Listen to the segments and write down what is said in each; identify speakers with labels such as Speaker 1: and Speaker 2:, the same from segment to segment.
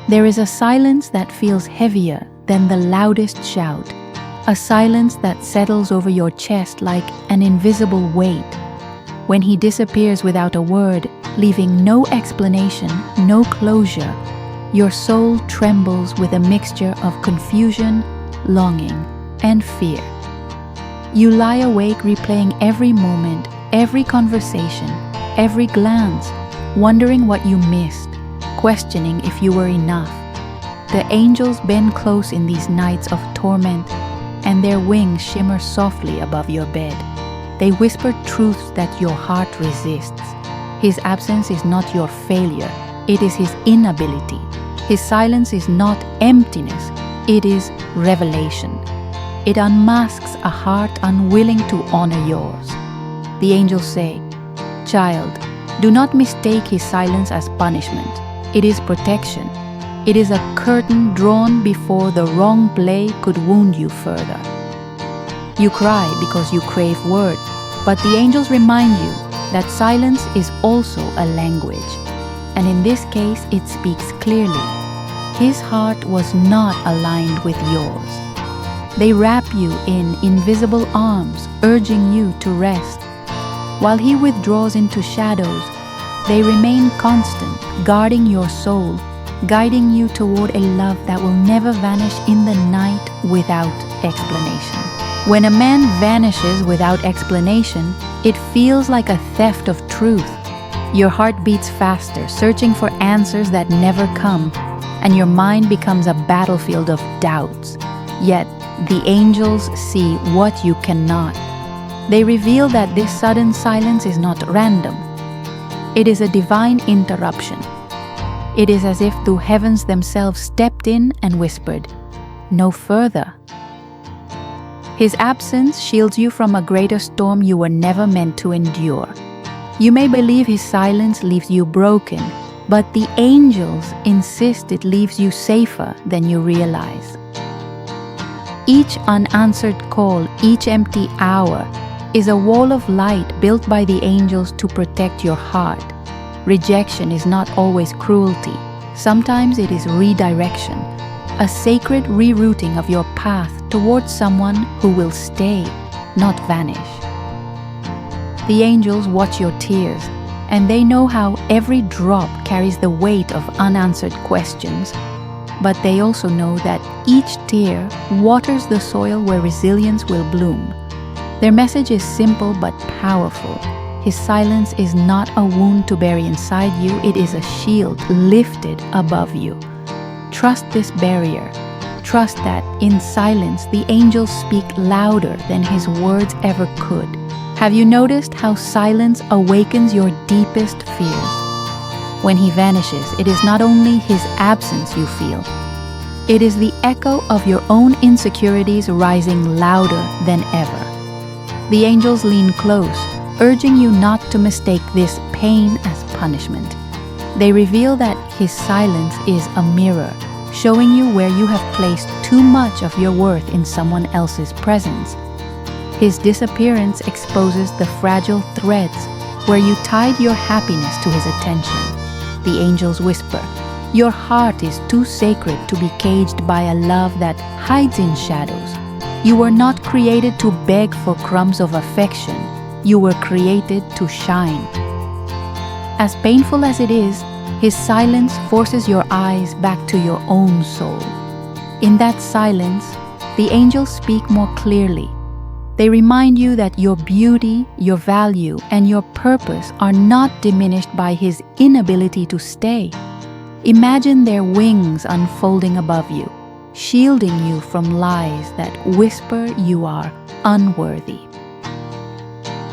Speaker 1: There is a silence that feels heavier than the loudest shout, a silence that settles over your chest like an invisible weight. When he disappears without a word, leaving no explanation, no closure, your soul trembles with a mixture of confusion, longing, and fear. You lie awake replaying every moment, every conversation, every glance, wondering what you missed, questioning if you were enough. The angels bend close in these nights of torment, and their wings shimmer softly above your bed. They whisper truths that your heart resists. His absence is not your failure, it is his inability. His silence is not emptiness, it is revelation. It unmasks a heart unwilling to honor yours. The angels say, "Child, do not mistake his silence as punishment. It is protection. It is a curtain drawn before the wrong play could wound you further." You cry because you crave word, but the angels remind you that silence is also a language, and in this case it speaks clearly. His heart was not aligned with yours. They wrap you in invisible arms, urging you to rest. While he withdraws into shadows, they remain constant, guarding your soul, guiding you toward a love that will never vanish in the night without explanation. When a man vanishes without explanation, it feels like a theft of truth. Your heart beats faster, searching for answers that never come, and your mind becomes a battlefield of doubts. Yet, the angels see what you cannot. They reveal that this sudden silence is not random. It is a divine interruption. It is as if the heavens themselves stepped in and whispered, "No further." His absence shields you from a greater storm you were never meant to endure. You may believe his silence leaves you broken, but the angels insist it leaves you safer than you realize. Each unanswered call, each empty hour, is a wall of light built by the angels to protect your heart. Rejection is not always cruelty. Sometimes it is redirection, a sacred rerouting of your path towards someone who will stay, not vanish. The angels watch your tears, and they know how every drop carries the weight of unanswered questions. But they also know that each tear waters the soil where resilience will bloom. Their message is simple but powerful. His silence is not a wound to bury inside you, it is a shield lifted above you. Trust this barrier. Trust that in silence the angels speak louder than his words ever could. Have you noticed how silence awakens your deepest fears? When he vanishes, it is not only his absence you feel. It is the echo of your own insecurities rising louder than ever. The angels lean close, urging you not to mistake this pain as punishment. They reveal that his silence is a mirror, showing you where you have placed too much of your worth in someone else's presence. His disappearance exposes the fragile threads where you tied your happiness to his attention. The angels whisper, "Your heart is too sacred to be caged by a love that hides in shadows. You were not created to beg for crumbs of affection. You were created to shine." As painful as it is, his silence forces your eyes back to your own soul. In that silence, the angels speak more clearly. They remind you that your beauty, your value, and your purpose are not diminished by his inability to stay. Imagine their wings unfolding above you, shielding you from lies that whisper you are unworthy.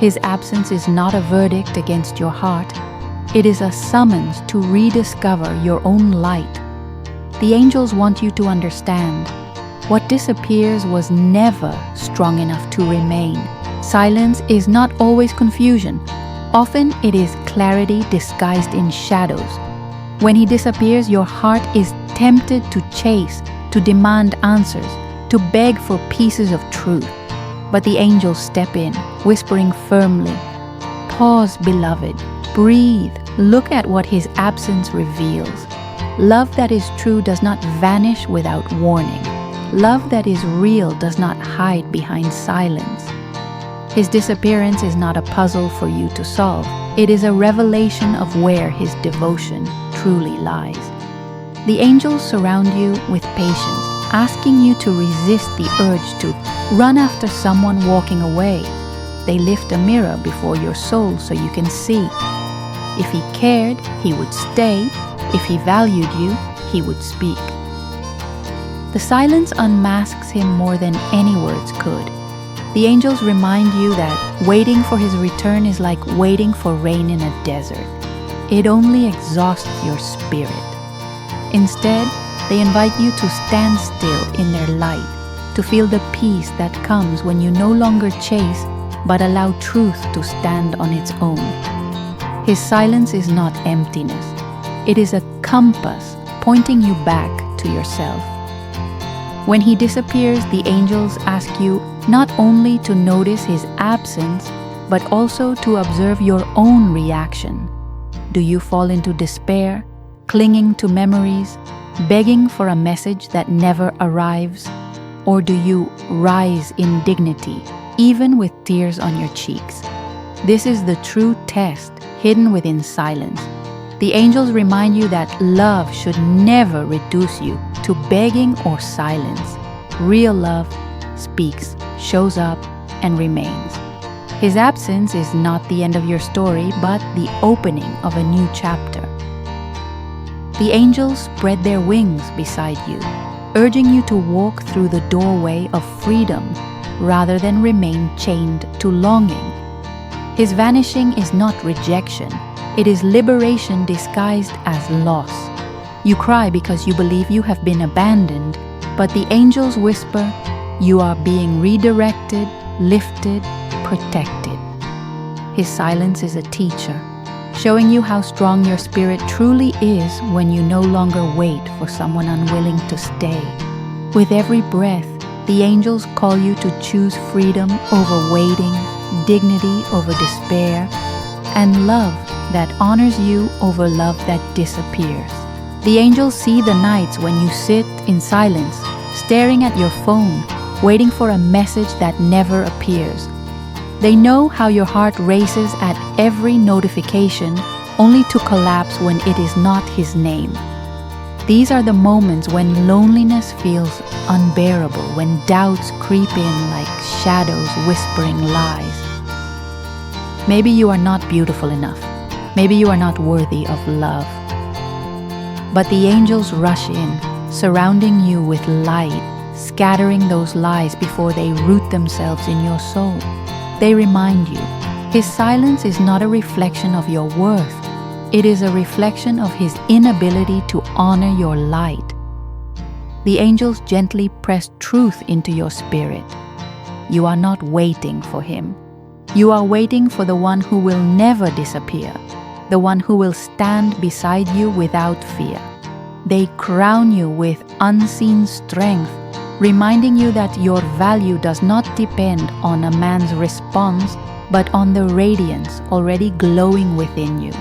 Speaker 1: His absence is not a verdict against your heart. It is a summons to rediscover your own light. The angels want you to understand. What disappears was never strong enough to remain. Silence is not always confusion. Often it is clarity disguised in shadows. When he disappears, your heart is tempted to chase, to demand answers, to beg for pieces of truth. But the angels step in, whispering firmly, "Pause, beloved. Breathe. Look at what his absence reveals. Love that is true does not vanish without warning. Love that is real does not hide behind silence. His disappearance is not a puzzle for you to solve. It is a revelation of where his devotion truly lies. The angels surround you with patience, asking you to resist the urge to run after someone walking away. They lift a mirror before your soul so you can see. If he cared, he would stay. If he valued you, he would speak. The silence unmasks him more than any words could. The angels remind you that waiting for his return is like waiting for rain in a desert. It only exhausts your spirit. Instead, they invite you to stand still in their light, to feel the peace that comes when you no longer chase but allow truth to stand on its own. His silence is not emptiness. It is a compass pointing you back to yourself. When he disappears, the angels ask you not only to notice his absence, but also to observe your own reaction. Do you fall into despair, clinging to memories, begging for a message that never arrives? Or do you rise in dignity, even with tears on your cheeks? This is the true test hidden within silence. The angels remind you that love should never reduce you to begging or silence. Real love speaks, shows up, and remains. His absence is not the end of your story, but the opening of a new chapter. The angels spread their wings beside you, urging you to walk through the doorway of freedom rather than remain chained to longing. His vanishing is not rejection. It is liberation disguised as loss. You cry because you believe you have been abandoned, but the angels whisper, you are being redirected, lifted, protected. His silence is a teacher, showing you how strong your spirit truly is when you no longer wait for someone unwilling to stay. With every breath, the angels call you to choose freedom over waiting, dignity over despair, and love that honors you over love that disappears. The angels see the nights when you sit in silence, staring at your phone, waiting for a message that never appears. They know how your heart races at every notification, only to collapse when it is not his name. These are the moments when loneliness feels unbearable, when doubts creep in like shadows whispering lies. Maybe you are not beautiful enough. Maybe you are not worthy of love. But the angels rush in, surrounding you with light, scattering those lies before they root themselves in your soul. They remind you, his silence is not a reflection of your worth. It is a reflection of his inability to honor your light. The angels gently press truth into your spirit. You are not waiting for him. You are waiting for the one who will never disappear, the one who will stand beside you without fear. They crown you with unseen strength, reminding you that your value does not depend on a man's response, but on the radiance already glowing within you.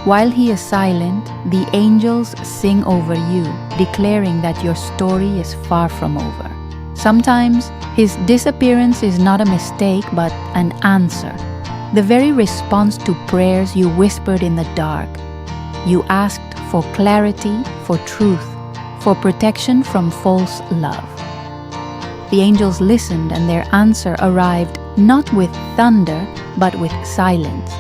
Speaker 1: While he is silent, the angels sing over you, declaring that your story is far from over. Sometimes, his disappearance is not a mistake, but an answer. The very response to prayers you whispered in the dark. You asked for clarity, for truth, for protection from false love. The angels listened, and their answer arrived not with thunder, but with silence.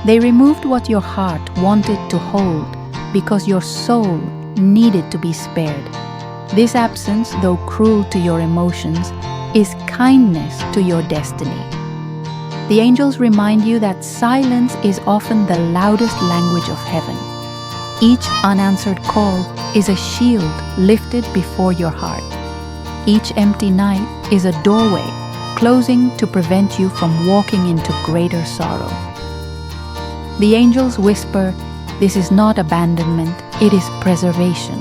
Speaker 1: They removed what your heart wanted to hold because your soul needed to be spared. This absence, though cruel to your emotions, is kindness to your destiny. The angels remind you that silence is often the loudest language of heaven. Each unanswered call is a shield lifted before your heart. Each empty night is a doorway closing to prevent you from walking into greater sorrow. The angels whisper, this is not abandonment, it is preservation.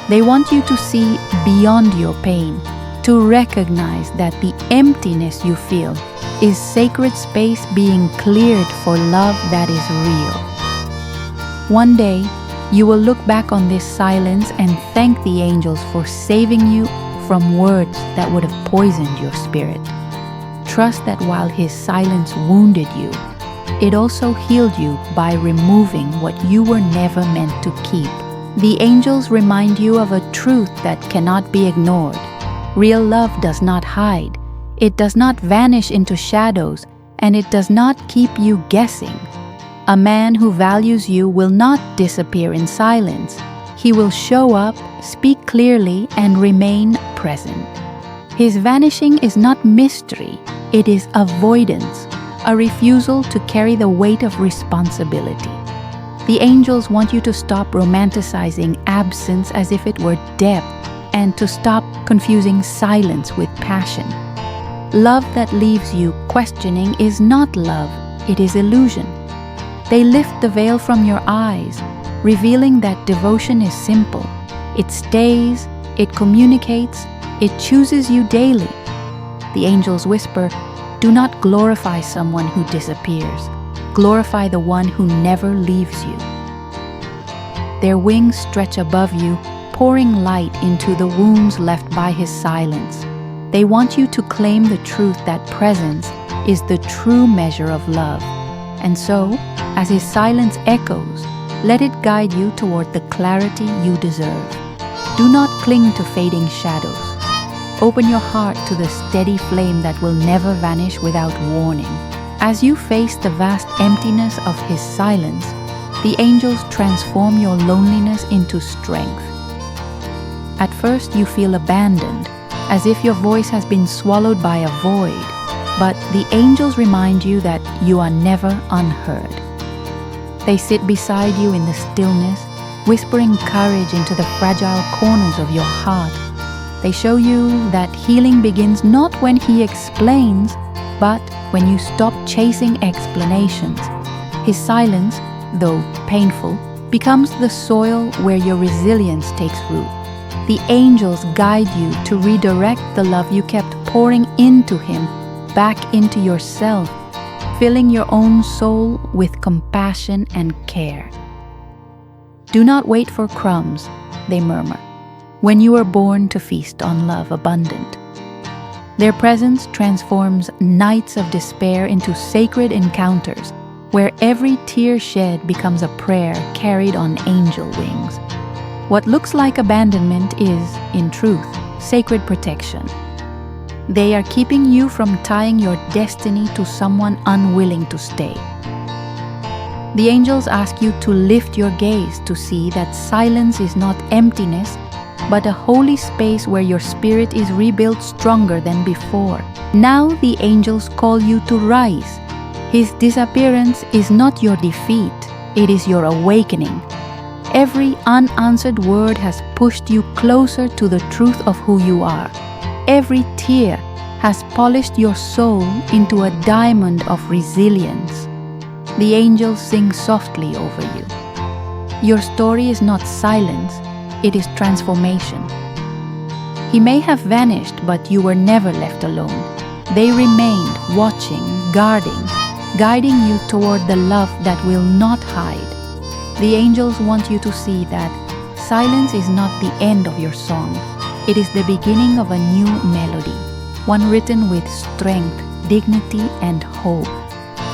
Speaker 1: They want you to see beyond your pain, to recognize that the emptiness you feel is sacred space being cleared for love that is real. One day, You will look back on this silence and thank the angels for saving you from words that would have poisoned your spirit. Trust that while his silence wounded you, it also healed you by removing what you were never meant to keep. The angels remind you of a truth that cannot be ignored. Real love does not hide. It does not vanish into shadows, and it does not keep you guessing. A man who values you will not disappear in silence. He will show up, speak clearly, and remain present. His vanishing is not mystery, it is avoidance, a refusal to carry the weight of responsibility. The angels want you to stop romanticizing absence as if it were depth, and to stop confusing silence with passion. Love that leaves you questioning is not love, it is illusion. They lift the veil from your eyes, revealing that devotion is simple. It stays, it communicates, it chooses you daily. The angels whisper, "Do not glorify someone who disappears. Glorify the one who never leaves you." Their wings stretch above you, pouring light into the wounds left by his silence. They want you to claim the truth that presence is the true measure of love. And so, as his silence echoes, let it guide you toward the clarity you deserve. Do not cling to fading shadows. Open your heart to the steady flame that will never vanish without warning. As you face the vast emptiness of his silence, the angels transform your loneliness into strength. At first you feel abandoned, as if your voice has been swallowed by a void, but the angels remind you that you are never unheard. They sit beside you in the stillness, whispering courage into the fragile corners of your heart. They show you that healing begins not when he explains, but when you stop chasing explanations. His silence, though painful, becomes the soil where your resilience takes root. The angels guide you to redirect the love you kept pouring into him back into yourself, filling your own soul with compassion and care. "Do not wait for crumbs," they murmur, "when you were born to feast on love abundant." Their presence transforms nights of despair into sacred encounters, where every tear shed becomes a prayer carried on angel wings. What looks like abandonment is, in truth, sacred protection. They are keeping you from tying your destiny to someone unwilling to stay. The angels ask you to lift your gaze to see that silence is not emptiness, but a holy space where your spirit is rebuilt stronger than before. Now the angels call you to rise. His disappearance is not your defeat, it is your awakening. Every unanswered word has pushed you closer to the truth of who you are. Every tear has polished your soul into a diamond of resilience. The angels sing softly over you. Your story is not silence, it is transformation. He may have vanished, but you were never left alone. They remained watching, guiding you toward the love that will not hide. The angels want you to see that silence is not the end of your song. It is the beginning of a new melody, one written with strength, dignity, and hope.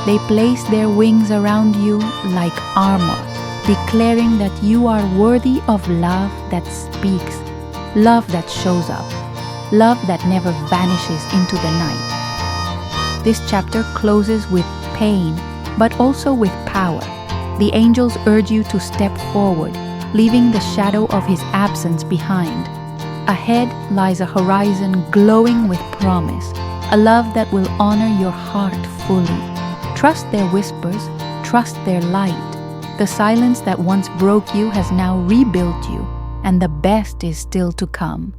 Speaker 1: They place their wings around you like armor, declaring that you are worthy of love that speaks, love that shows up, love that never vanishes into the night. This chapter closes with pain, but also with power. The angels urge you to step forward, leaving the shadow of his absence behind. Ahead lies a horizon glowing with promise, a love that will honor your heart fully. Trust their whispers, trust their light. The silence that once broke you has now rebuilt you, and the best is still to come.